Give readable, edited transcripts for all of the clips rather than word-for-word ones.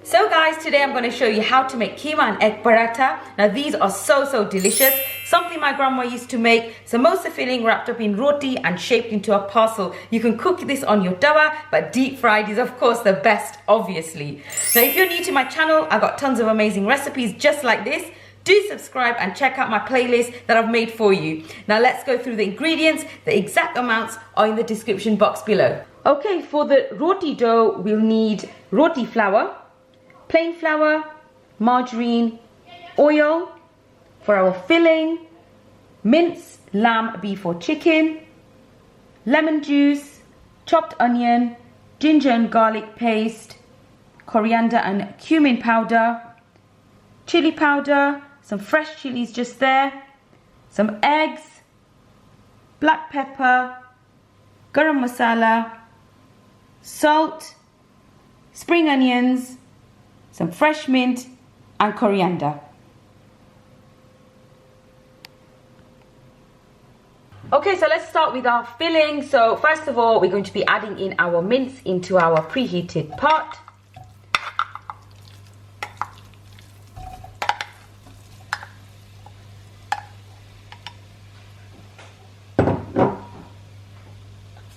So guys, today I'm going to show you how to make keema and egg paratha. Now these are so delicious. Something my grandma used to make. Samosa filling wrapped up in roti and shaped into a parcel. You can cook this on your tawa, but deep fried is of course the best, obviously. Now if you're new to my channel, I've got tons of amazing recipes just like this. Do subscribe and check out my playlist that I've made for you. Now let's go through the ingredients. The exact amounts are in the description box below. Okay, for the roti dough, we'll need roti flour, plain flour, margarine, oil for our filling, mince, lamb, beef or chicken, lemon juice, chopped onion, ginger and garlic paste, coriander and cumin powder, chili powder, some fresh chilies just there, some eggs, black pepper, garam masala, salt, spring onions, some fresh mint and coriander. Okay, so let's start with our filling. So first of all, we're going to be adding in our mince into our preheated pot.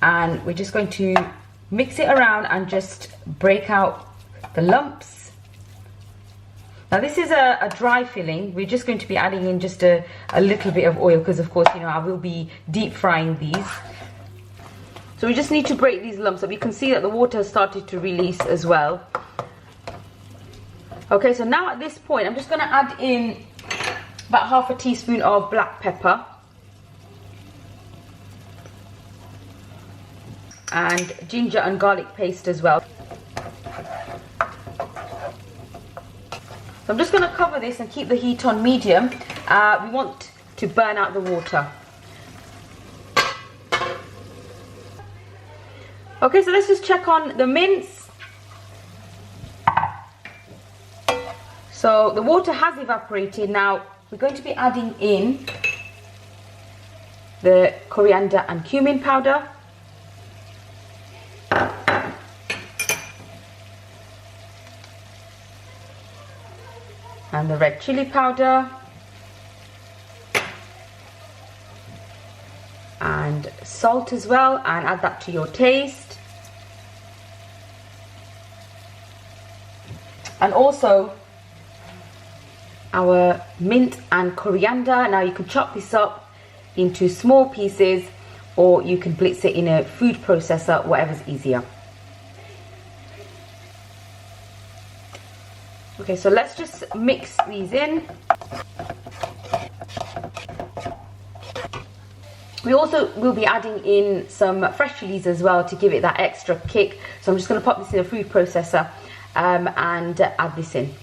And we're just going to mix it around and just break out the lumps. Now this is a dry filling. We're just going to be adding in just a little bit of oil because of course, you know, I will be deep frying these. So we just need to break these lumps up. You can see that the water has started to release as well. Okay, so now at this point, I'm just going to add in about half a teaspoon of black pepper. And ginger and garlic paste as well. So I'm just going to cover this and keep the heat on medium. We want to burn out the water. Okay, so let's just check on the mince. So the water has evaporated. Now we're going to be adding in the coriander and cumin powder. And the red chili powder and salt as well, and add that to your taste. And also our mint and coriander. Now you can chop this up into small pieces or you can blitz it in a food processor, whatever's easier. Okay, so let's just mix these in. We also will be adding in some fresh chilies as well to give it that extra kick. So I'm just going to pop this in a food processor and add this in.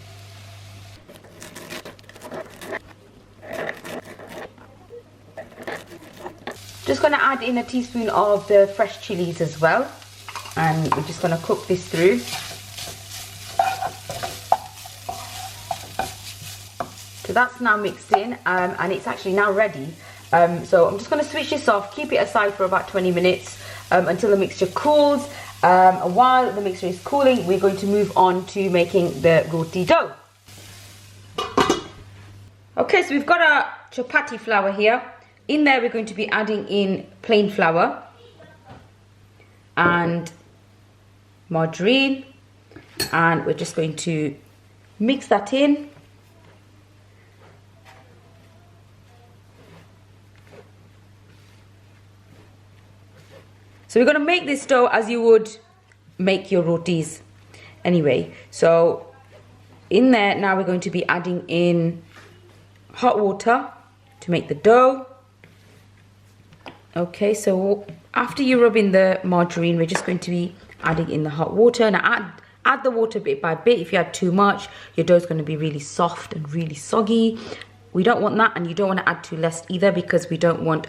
Just going to add in a teaspoon of the fresh chilies as well. And we're just going to cook this through. So that's now mixed in and it's actually now ready. So I'm just going to switch this off, keep it aside for about 20 minutes until the mixture cools. And while the mixture is cooling, we're going to move on to making the roti dough. Okay, so we've got our chapati flour here. In there we're going to be adding in plain flour and margarine, and we're just going to mix that in. So we're going to make this dough as you would make your rotis anyway. So in there now we're going to be adding in hot water to make the dough. Okay, so after you rub in the margarine, we're just going to be adding in the hot water. Now add the water bit by bit. If you add too much, your dough is going to be really soft and really soggy. We don't want that, and you don't want to add too less either because we don't want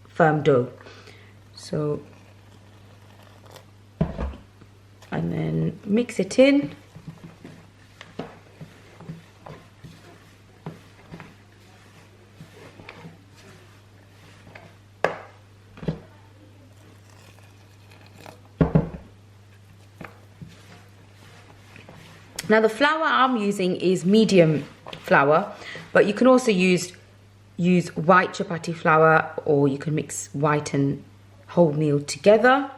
firm dough. So, and then mix it in. Now the flour I'm using is medium flour, but you can also use white chapati flour, or you can mix white and wholemeal together.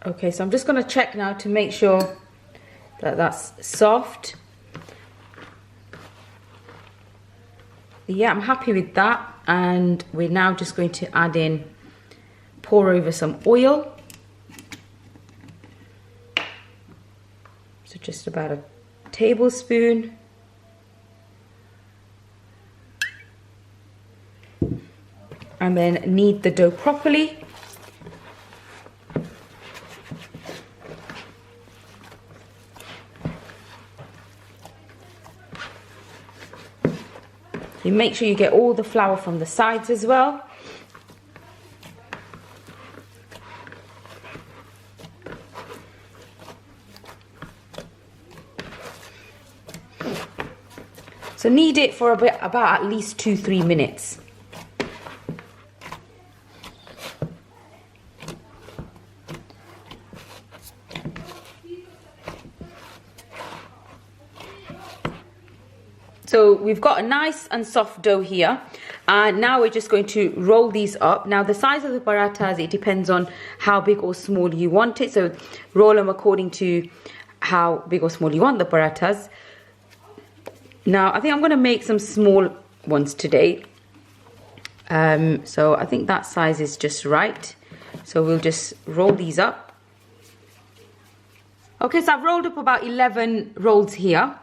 Okay, so I'm just going to check now to make sure that that's soft. Yeah, I'm happy with that. And we're now just going to add in, pour over some oil. So just about a tablespoon. And then knead the dough properly. You make sure you get all the flour from the sides as well. So knead it for about at least 2-3 minutes. So we've got a nice and soft dough here, and now we're just going to roll these up. Now the size of the parathas, it depends on how big or small you want it, so roll them according to how big or small you want the parathas. Now I think I'm going to make some small ones today, so I think that size is just right. So we'll just roll these up. Okay, so I've rolled up about 11 rolls here.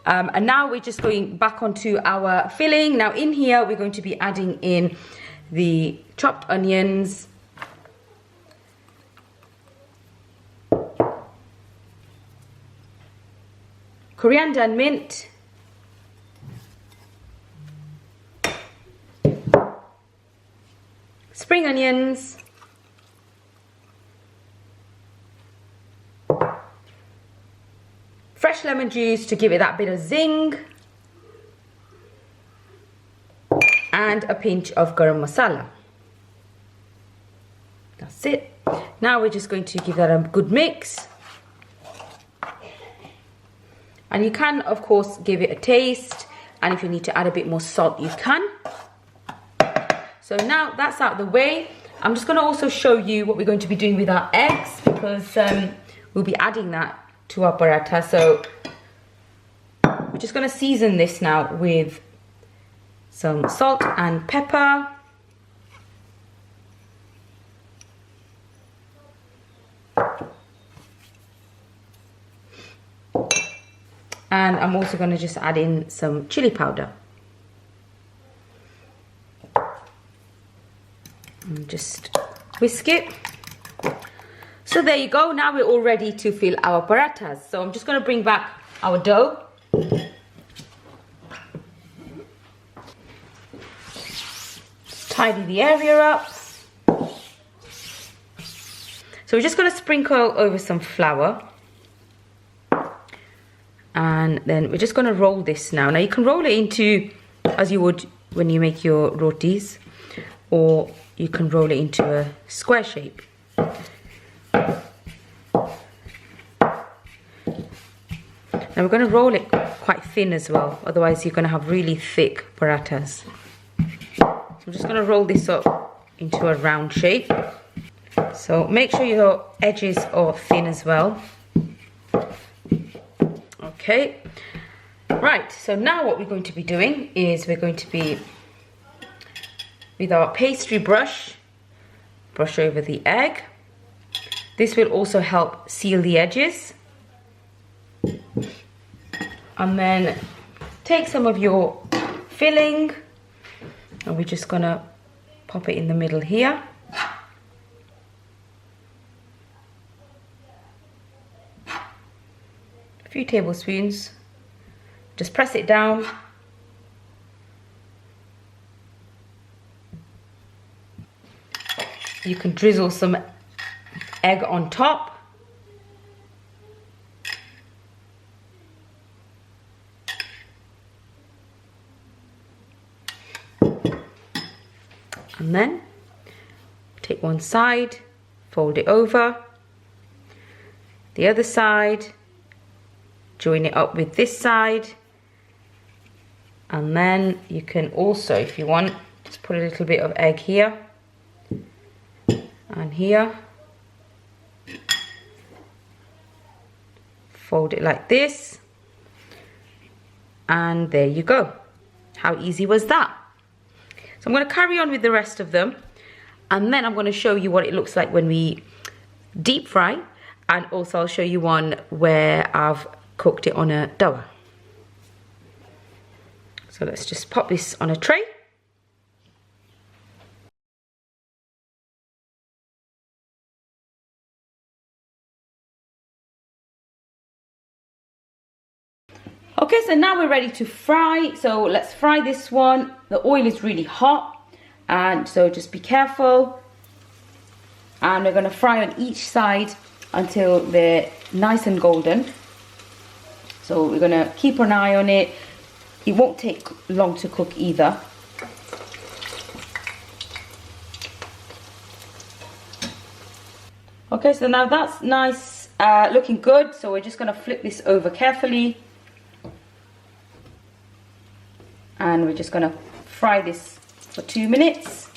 And now we're just going back onto our filling. Now in here we're going to be adding in the chopped onions, coriander and mint, spring onions, fresh lemon juice to give it that bit of zing, and a pinch of garam masala. That's it. Now we're just going to give that a good mix. And you can, of course, give it a taste, and if you need to add a bit more salt, you can. So now that's out of the way, I'm just going to also show you what we're going to be doing with our eggs, because we'll be adding that to our paratha. So we're just going to season this now with some salt and pepper. And I'm also going to just add in some chili powder. And just whisk it. So there you go, now we're all ready to fill our parathas. So I'm just going to bring back our dough. Tidy the area up. So we're just going to sprinkle over some flour. And then we're just going to roll this now. Now you can roll it into, as you would when you make your rotis, or you can roll it into a square shape. Now we're going to roll it quite thin as well, otherwise you're going to have really thick parathas. So I'm just going to roll this up into a round shape. So make sure your edges are thin as well. Okay, right, so now what we're going to be doing is we're going to be, with our pastry brush, brush over the egg. This will also help seal the edges. And then take some of your filling, and we're just gonna pop it in the middle here. A few tablespoons. Just press it down. You can drizzle some egg on top. And then take one side, fold it over, the other side, join it up with this side, and then you can also, if you want, just put a little bit of egg here and here. Fold it like this, and there you go. How easy was that? So I'm going to carry on with the rest of them, and then I'm going to show you what it looks like when we deep fry, and also I'll show you one where I've cooked it on a tawa. So let's just pop this on a tray. Okay, so now we're ready to fry. So let's fry this one. The oil is really hot, and so just be careful. And we're going to fry on each side until they're nice and golden. So we're going to keep an eye on it. It won't take long to cook either. Okay, so now that's nice, looking good. So we're just going to flip this over carefully. And we're just going to fry this for 2 minutes.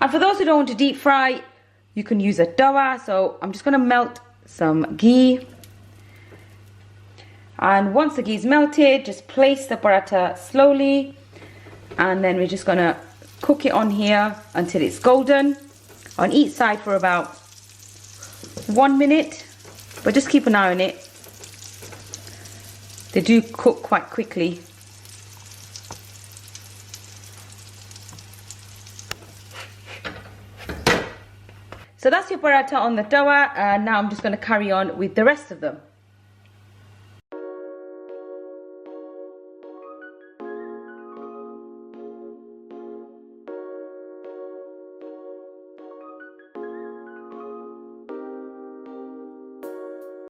And for those who don't want to deep fry, you can use a tawa. So I'm just going to melt some ghee. And once the ghee is melted, just place the paratha slowly. And then we're just going to cook it on here until it's golden on each side for about 1 minute. But just keep an eye on it. They do cook quite quickly. So that's your paratha on the tawa, and now I'm just going to carry on with the rest of them.